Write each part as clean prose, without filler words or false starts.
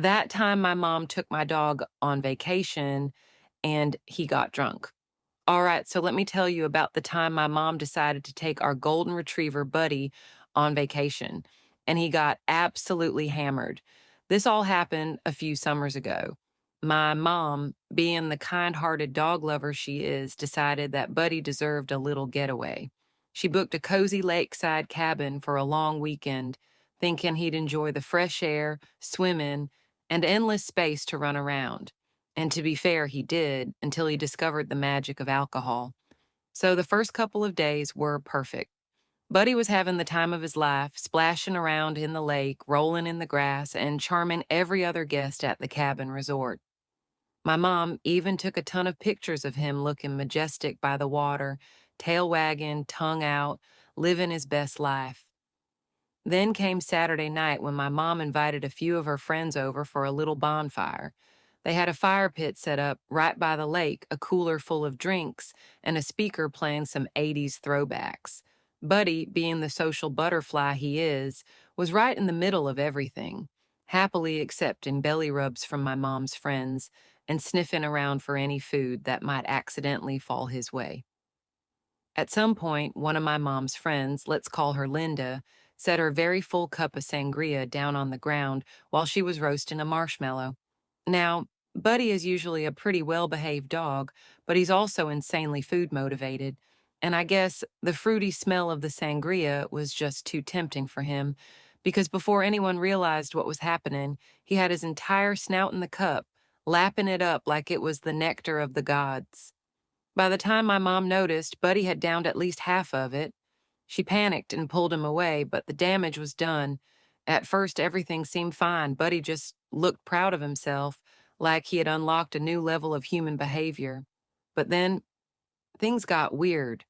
That time my mom took my dog on vacation and he got drunk. All right, so let me tell you about the time my mom decided to take our golden retriever, Buddy, on vacation, and he got absolutely hammered. This all happened a few summers ago. My mom, being the kind hearted dog lover she is, decided that Buddy deserved a little getaway. She booked a cozy lakeside cabin for a long weekend, thinking he'd enjoy the fresh air, swimming, and endless space to run around. And to be fair, he did until he discovered the magic of alcohol. So the first couple of days were perfect. Buddy was having the time of his life, splashing around in the lake, rolling in the grass, and charming every other guest at the cabin resort. My mom even took a ton of pictures of him looking majestic by the water, tail wagging, tongue out, living his best life. Then came Saturday night when my mom invited a few of her friends over for a little bonfire. They had a fire pit set up right by the lake, a cooler full of drinks, and a speaker playing some 80s throwbacks. Buddy, being the social butterfly he is, was right in the middle of everything, happily accepting belly rubs from my mom's friends and sniffing around for any food that might accidentally fall his way. At some point, one of my mom's friends, let's call her Linda, set her very full cup of sangria down on the ground while she was roasting a marshmallow. Now, Buddy is usually a pretty well behaved dog, but he's also insanely food motivated. And I guess the fruity smell of the sangria was just too tempting for him, because before anyone realized what was happening, he had his entire snout in the cup, lapping it up like it was the nectar of the gods. By the time my mom noticed, Buddy had downed at least half of it. She panicked and pulled him away, but the damage was done. At first, everything seemed fine. Buddy just looked proud of himself, like he had unlocked a new level of human behavior. But then things got weird.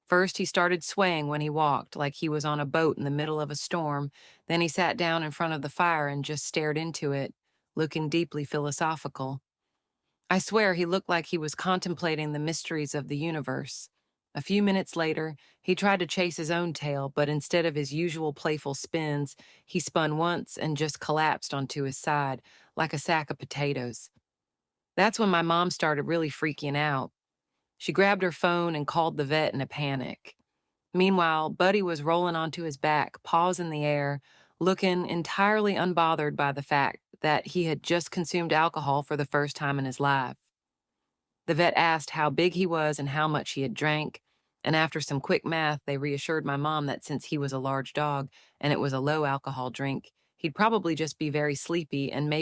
First, he started swaying when he walked, like he was on a boat in the middle of a storm. Then he sat down in front of the fire and just stared into it, looking deeply philosophical. I swear he looked like he was contemplating the mysteries of the universe. A few minutes later, he tried to chase his own tail, but instead of his usual playful spins, he spun once and just collapsed onto his side like a sack of potatoes. That's when my mom started really freaking out. She grabbed her phone and called the vet in a panic. Meanwhile, Buddy was rolling onto his back, paws in the air, looking entirely unbothered by the fact that he had just consumed alcohol for the first time in his life. The vet asked how big he was and how much he had drank, and after some quick math, they reassured my mom that since he was a large dog and it was a low alcohol drink, he'd probably just be very sleepy and maybe